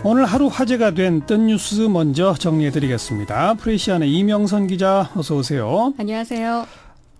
오늘 하루 화제가 된 뜬 뉴스 먼저 정리해드리겠습니다. 프레시안의 이명선 기자 어서 오세요. 안녕하세요.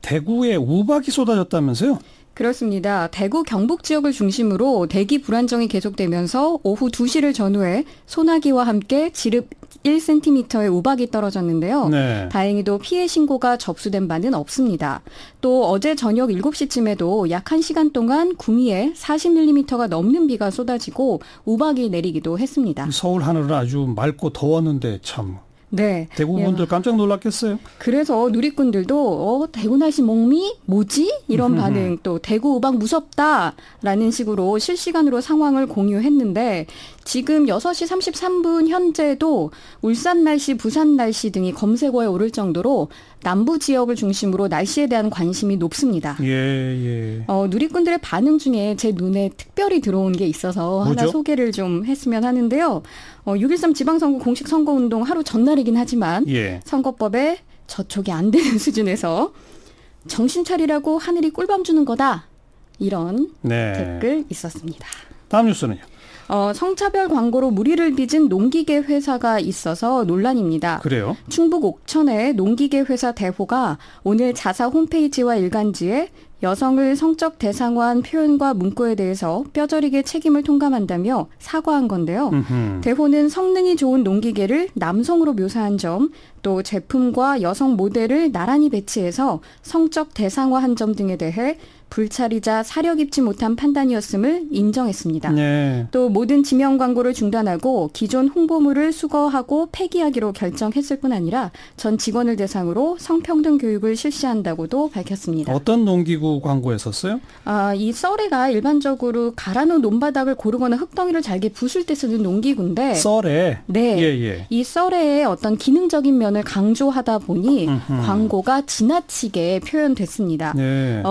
대구에 우박이 쏟아졌다면서요? 그렇습니다. 대구 경북 지역을 중심으로 대기 불안정이 계속되면서 오후 2시를 전후해 소나기와 함께 지름 1cm의 우박이 떨어졌는데요. 네. 다행히도 피해 신고가 접수된 바는 없습니다. 또 어제 저녁 7시쯤에도 약 1시간 동안 구미에 40mm가 넘는 비가 쏟아지고 우박이 내리기도 했습니다. 서울 하늘은 아주 맑고 더웠는데 참. 네. 대구 분들 깜짝 놀랐겠어요. 그래서 누리꾼들도 대구 날씨 목미? 뭐지? 이런 반응, 또 대구 우박 무섭다라는 식으로 실시간으로 상황을 공유했는데 지금 6시 33분 현재도 울산 날씨, 부산 날씨 등이 검색어에 오를 정도로 남부 지역을 중심으로 날씨에 대한 관심이 높습니다. 예. 누리꾼들의 반응 중에 제 눈에 특별히 들어온 게 있어서 뭐죠? 하나 소개를 좀 했으면 하는데요. 6.13 지방선거 공식 선거운동 하루 전날이긴 하지만 선거법에 저촉이 안 되는 수준에서 정신 차리라고 하늘이 꿀밤 주는 거다. 이런 댓글 있었습니다. 다음 뉴스는요? 성차별 광고로 무리를 빚은 농기계 회사가 있어서 논란입니다. 그래요? 충북 옥천의 농기계 회사 대호가 오늘 자사 홈페이지와 일간지에 여성을 성적 대상화한 표현과 문구에 대해서 뼈저리게 책임을 통감한다며 사과한 건데요. 대호는 성능이 좋은 농기계를 남성으로 묘사한 점, 또 제품과 여성 모델을 나란히 배치해서 성적 대상화한 점 등에 대해 불찰이자 사려 깊지 못한 판단이었음을 인정했습니다. 네. 또 모든 지명 광고를 중단하고 기존 홍보물을 수거하고 폐기하기로 결정했을 뿐 아니라 전 직원을 대상으로 성평등 교육을 실시한다고도 밝혔습니다. 어떤 농기구 광고에 썼어요? 이 썰애가 일반적으로 갈아놓은 논바닥을 고르거나 흙덩이를 잘게 부술 때 쓰는 농기구인데 썰애? 네. 이 썰애의 어떤 기능적인 면을 강조하다 보니 광고가 지나치게 표현됐습니다. 네.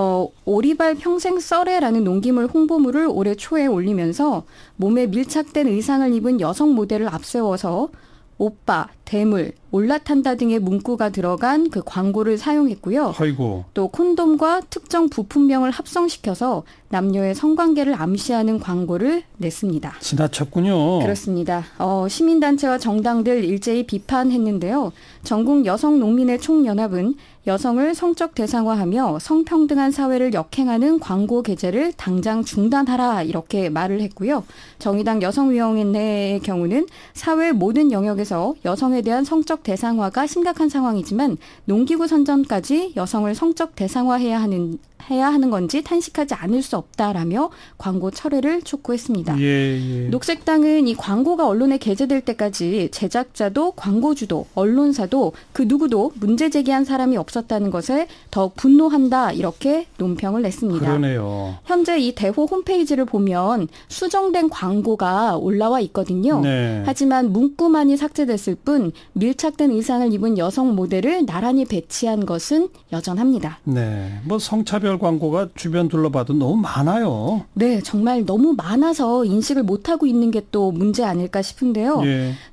오리발 평생 썰애라는 농기물 홍보물을 올해 초에 올리면서 몸에 밀착된 의상을 입은 여성 모델을 앞세워서 오빠, 대물, 올라탄다 등의 문구가 들어간 그 광고를 사용했고요. 아이고. 또 콘돔과 특정 부품명을 합성시켜서 남녀의 성관계를 암시하는 광고를 냈습니다. 지나쳤군요. 그렇습니다. 시민단체와 정당들 일제히 비판했는데요. 전국 여성농민의 총연합은 여성을 성적 대상화하며 성평등한 사회를 역행하는 광고 게재를 당장 중단하라 이렇게 말을 했고요. 정의당 여성위원회의 경우는 사회 모든 영역에서 여성에 대한 성적 대상화가 심각한 상황이지만 농기구 선전까지 여성을 성적 대상화해야 하는 건지 탄식하지 않을 수 없다라며 광고 철회를 촉구했습니다. 녹색당은 이 광고가 언론에 게재될 때까지 제작자도 광고주도 언론사도 그 누구도 문제 제기한 사람이 없었다는 것에 더욱 분노한다 이렇게 논평을 냈습니다. 그러네요. 현재 이 대호 홈페이지를 보면 수정된 광고가 올라와 있거든요. 네. 하지만 문구만이 삭제됐을 뿐 밀착된 의상을 입은 여성 모델을 나란히 배치한 것은 여전합니다. 네, 성차별 광고가 주변 둘러봐도 너무 많아요. 네, 정말 너무 많아서 인식을 못하고 있는 게 또 문제 아닐까 싶은데요.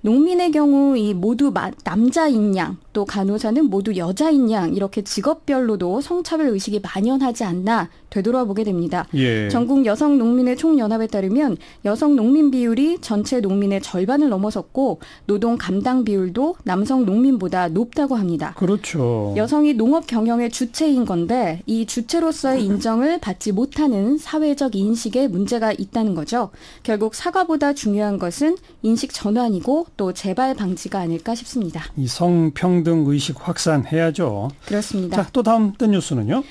농민의 경우 이 모두 남자인 양, 또 간호사는 모두 여자인 양 이렇게 직업별로도 성차별 의식이 만연하지 않나 되돌아보게 됩니다. 전국 여성 농민의 총연합에 따르면 여성 농민 비율이 전체 농민의 절반을 넘어섰고 노동 감당 비율도 남성 농민보다 높다고 합니다. 그렇죠. 여성이 농업 경영의 주체인 건데 이 주체로서의 인정을 받지 못하는 사회적 인식에 문제가 있다는 거죠. 결국 사과보다 중요한 것은 인식 전환이고 또 재발 방지가 아닐까 싶습니다. 이 성평등 의식 확산해야죠. 그렇습니다. 자, 또 다음 뜬 뉴스는요?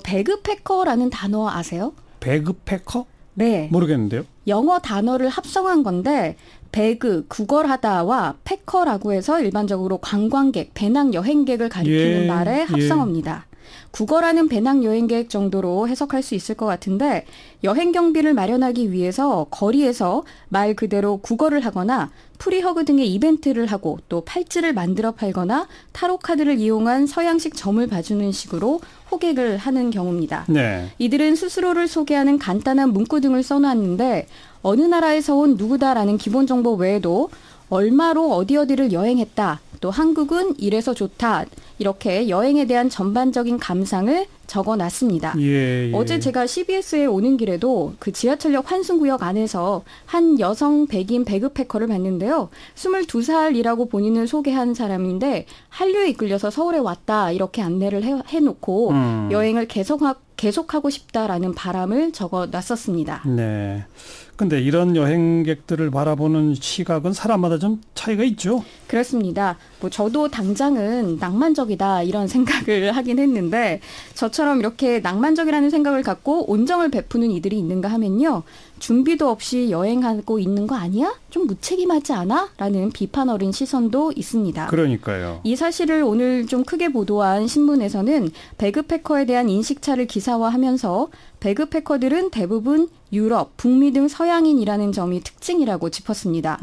배그패커라는 단어 아세요? 배그패커? 네. 모르겠는데요. 영어 단어를 합성한 건데 배그, 구걸하다와 패커라고 해서 일반적으로 관광객, 배낭 여행객을 가리키는 말의 합성어입니다. 구걸하는 배낭 여행객 정도로 해석할 수 있을 것 같은데 여행 경비를 마련하기 위해서 거리에서 말 그대로 구걸을 하거나 프리허그 등의 이벤트를 하고 또 팔찌를 만들어 팔거나 타로 카드를 이용한 서양식 점을 봐주는 식으로 호객을 하는 경우입니다. 이들은 스스로를 소개하는 간단한 문구 등을 써놨는데 어느 나라에서 온 누구다라는 기본 정보 외에도 얼마로 어디를 여행했다, 또 한국은 이래서 좋다, 이렇게 여행에 대한 전반적인 감상을 적어놨습니다. 예, 예. 어제 제가 CBS에 오는 길에도 그 지하철역 환승구역 안에서 한 여성 백인 배그패커를 봤는데요. 22살이라고 본인을 소개한 사람인데 한류에 이끌려서 서울에 왔다 이렇게 안내를 해놓고 여행을 계속하고 싶다라는 바람을 적어놨었습니다. 네. 근데 이런 여행객들을 바라보는 시각은 사람마다 좀 차이가 있죠? 그렇습니다. 뭐 저도 당장은 낭만적이다 이런 생각을 하긴 했는데 저처럼 이렇게 낭만적이라는 생각을 갖고 온정을 베푸는 이들이 있는가 하면요. 준비도 없이 여행하고 있는 거 아니야? 좀 무책임하지 않아? 라는 비판 어린 시선도 있습니다. 그러니까요. 이 사실을 오늘 좀 크게 보도한 신문에서는 배그패커에 대한 인식차를 기사화하면서 배그패커들은 대부분 유럽, 북미 등 서양인이라는 점이 특징이라고 짚었습니다.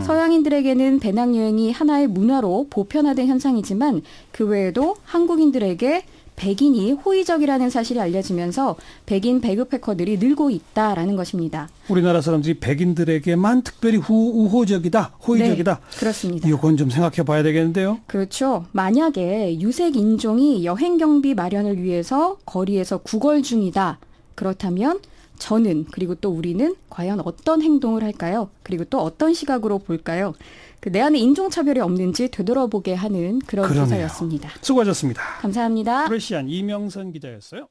서양인들에게는 배낭여행이 하나의 문화로 보편화된 현상이지만 그 외에도 한국인들에게 백인이 호의적이라는 사실이 알려지면서 백인 배그패커들이 늘고 있다라는 것입니다. 우리나라 사람들이 백인들에게만 특별히 우호적이다, 호의적이다. 네, 그렇습니다. 이건 좀 생각해 봐야 되겠는데요. 그렇죠. 만약에 유색 인종이 여행 경비 마련을 위해서 거리에서 구걸 중이다. 그렇다면 저는 그리고 또 우리는 과연 어떤 행동을 할까요? 그리고 또 어떤 시각으로 볼까요? 내 안에 인종차별이 없는지 되돌아보게 하는 그런 그러네요. 기사였습니다. 수고하셨습니다. 감사합니다. 프레시안 이명선 기자였어요.